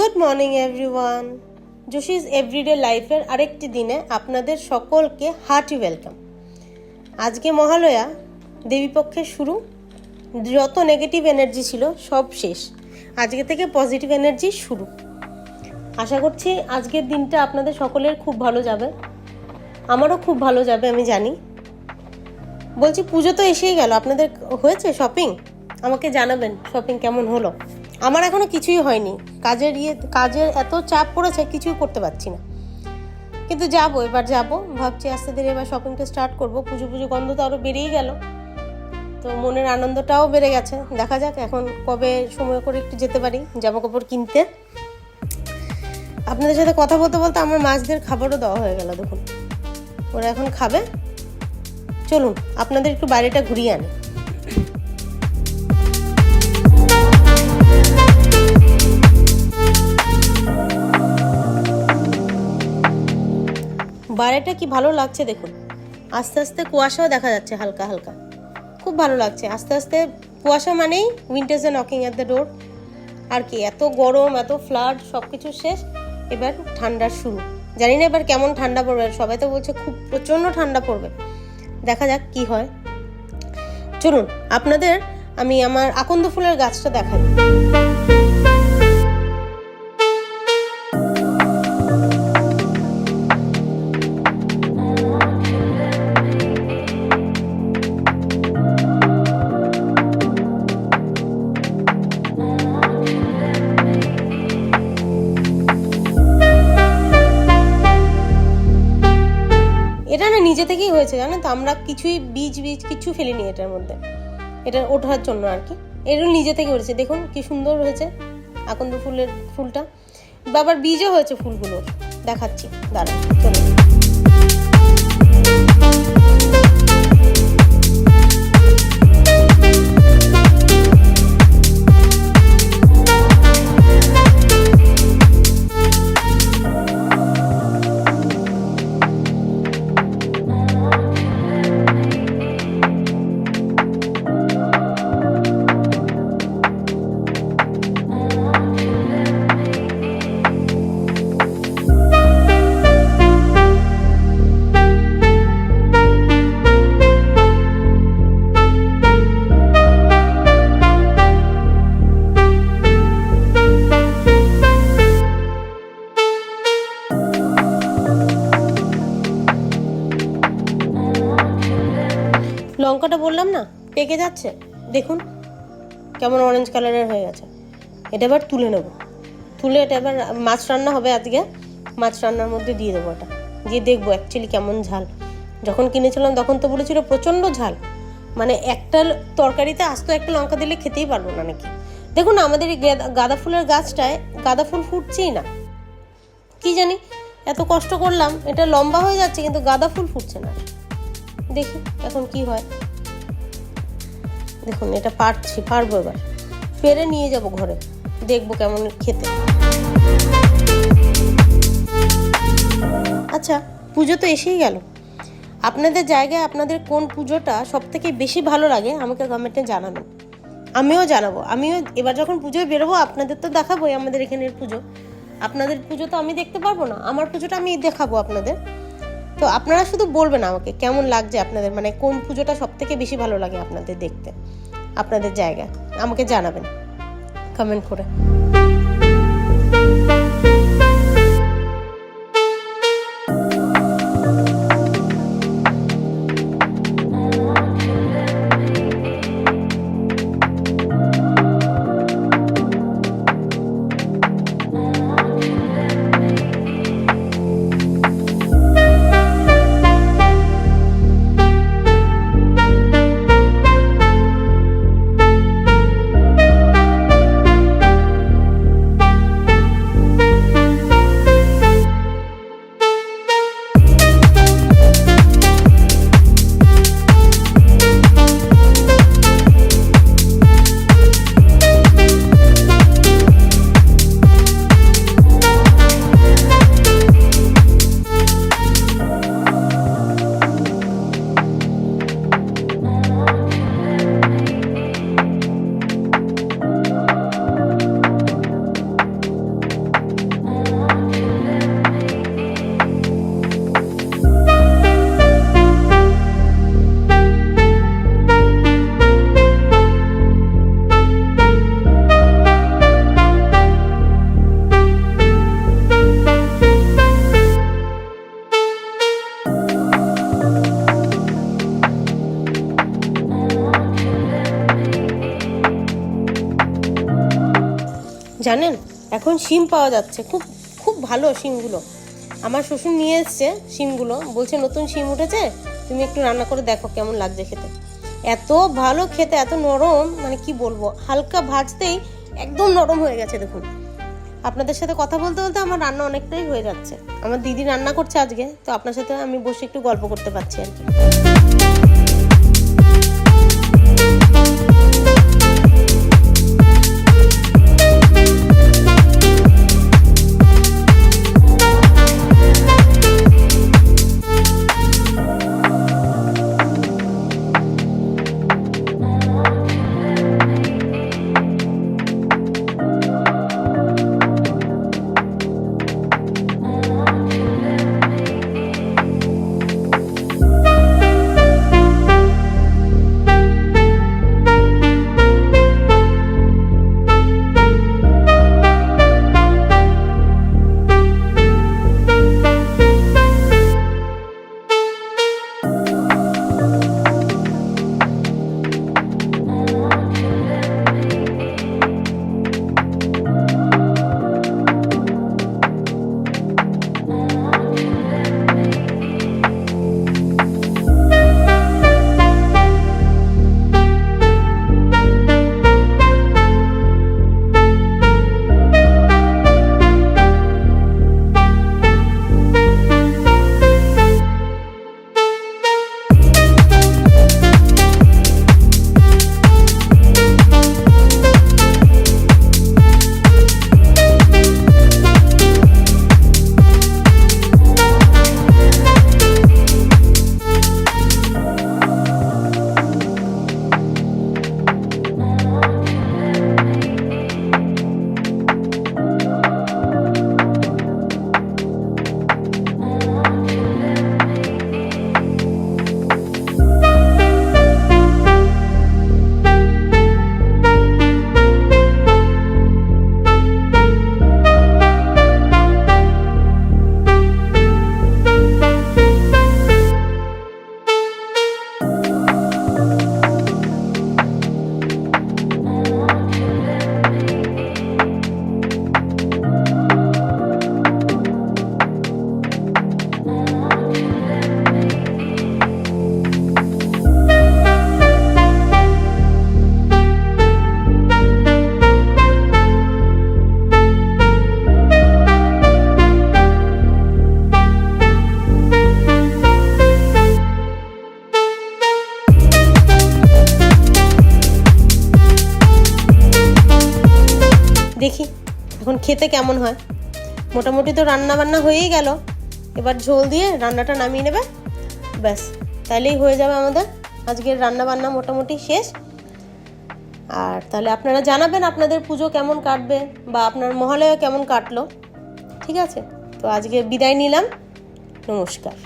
Good morning everyone. Joshi's everyday লাইফের আরেকটি দিনে আপনাদের সকলকে হার্টি ওয়েলকাম। আজকে মহালয়া, দেবীপক্ষের শুরু। যত নেগেটিভ এনার্জি ছিল সব শেষ, আজকে থেকে পজিটিভ এনার্জি শুরু। আশা করছি আজকের দিনটা আপনাদের সকলের খুব ভালো যাবে, আমারও খুব ভালো যাবে আমি জানি। বলছি, পুজো তো এসেই গেল, আপনাদের হয়েছে শপিং? আমাকে জানাবেন শপিং কেমন হলো। আমার এখনও কিছুই হয়নি, কাজের এত চাপ পড়েছে, কিছুই করতে পারছি না। কিন্তু এবার যাবো ভাবছি, আস্তে ধীরে এবার শপিংটা স্টার্ট করবো। পুজো গন্ধ তো আরও বেড়েই গেল, তো মনের আনন্দটাও বেড়ে গেছে। দেখা যাক এখন কবে সময় করে একটু যেতে পারি জামা কাপড় কিনতে। আপনাদের সাথে কথা বলতে বলতে আমার মাছদের খাবারও দেওয়া হয়ে গেল। দেখুন, ওরা এখন খাবে। চলুন আপনাদের একটু বাড়িটা ঘুরিয়ে আনি। বাইরেটা কি ভালো লাগছে দেখুন, আস্তে আস্তে কুয়াশাও দেখা যাচ্ছে হালকা হালকা, খুব ভালো লাগছে। আস্তে আস্তে কুয়াশা মানেই উইন্টার্স আর নকিং অ্যাট দ্য ডোর। আর কি, এত গরম, এত ফ্লাড, সব কিছু শেষ, এবার ঠান্ডার শুরু। জানি না এবার কেমন ঠান্ডা পড়বে, সবাই তো বলছে খুব প্রচণ্ড ঠান্ডা পড়বে। দেখা যাক কি হয়। চলুন আপনাদের আমি আমার আকন্দ ফুলের গাছটা দেখাই। এটা না নিজে থেকেই হয়েছে, জানেন তো। আমরা কিছুই বীজ কিছু ফেলিনি এটার মধ্যে, এটা ওঠার জন্য আর কি। এটা নিজে থেকে হয়েছে, দেখুন কি সুন্দর হয়েছে আকন্দ ফুলটা। বাবার বীজও হয়েছে ফুলগুলোর, দেখাচ্ছি দাঁড়ান, চলুন। লঙ্কাটা বললাম না পেকে যাচ্ছে, দেখুন কেমন অরেঞ্জ কালারের হয়ে গেছে। এটা এবার তুলে নেব, তুলে এটা এবার মাছ রান্না হবে আজকে। মাছ রান্নার মধ্যে দিয়ে দেবো, এটা দিয়ে দেখবো অ্যাকচুয়ালি কেমন ঝাল। যখন কিনেছিলাম তখন তো বলেছিল প্রচণ্ড ঝাল, মানে একটা তরকারিতে আস্ত একটা লঙ্কা দিলে খেতেই পারবো না নাকি। দেখুন আমাদের এই গাঁদা ফুলের গাছটায় গাঁদা ফুল ফুটছেই না, কি জানি এত কষ্ট করলাম, এটা লম্বা হয়ে যাচ্ছে কিন্তু গাঁদা ফুল ফুটছে না। দেখি এখন কি হয়। দেখুন এটা পারবো, এবার পেরে নিয়ে যাব ঘরে, দেখবো কেমন খেতে। আচ্ছা, পুজো তো এসেই গেল। আপনাদের জায়গায় আপনাদের কোন পুজোটা সব থেকে বেশি ভালো লাগে আমাকে কমেন্টে জানাবেন, আমিও জানাবো। আমিও এবার যখন পুজোয় বেরোবো আপনাদের তো দেখাবোই আমাদের এখানের পুজো। আপনাদের পুজো তো আমি দেখতে পারবো না, আমার পুজোটা আমি দেখাবো আপনাদের। তো আপনারা শুধু বলবেন আমাকে কেমন লাগছে আপনাদের, মানে কোন পুজোটা সব থেকে বেশি ভালো লাগে আপনাদের দেখতে, আপনাদের জায়গায় আমাকে জানাবেন কমেন্ট করে। জানেন এখন শিম পাওয়া যাচ্ছে, খুব খুব ভালো শিমগুলো। আমার শ্বশুর নিয়ে এসছে শিমগুলো, বলছে নতুন শিম উঠেছে, তুমি একটু রান্না করে দেখো কেমন লাগছে খেতে। এত ভালো খেতে, এত নরম, মানে কি বলবো, হালকা ভাজতেই একদম নরম হয়ে গেছে। দেখুন, আপনাদের সাথে কথা বলতে বলতে আমার রান্না অনেকটাই হয়ে যাচ্ছে। আমার দিদি রান্না করছে আজকে, তো আপনার সাথে আমি বসে একটু গল্প করতে পারছি আর কি। দেখি এখন খেতে কেমন হয়। মোটামুটি তো রান্না বান্না হয়েই গেল, এবার ঝোল দিয়ে রান্নাটা নামিয়ে নেবে, ব্যাস তাহলেই হয়ে যাবে আমাদের আজকের রান্না বান্না মোটামুটি শেষ। আর তাহলে আপনারা জানাবেন আপনাদের পুজো কেমন কাটবে বা আপনার মহালয়া কেমন কাটলো। ঠিক আছে, তো আজকে বিদায় নিলাম, নমস্কার।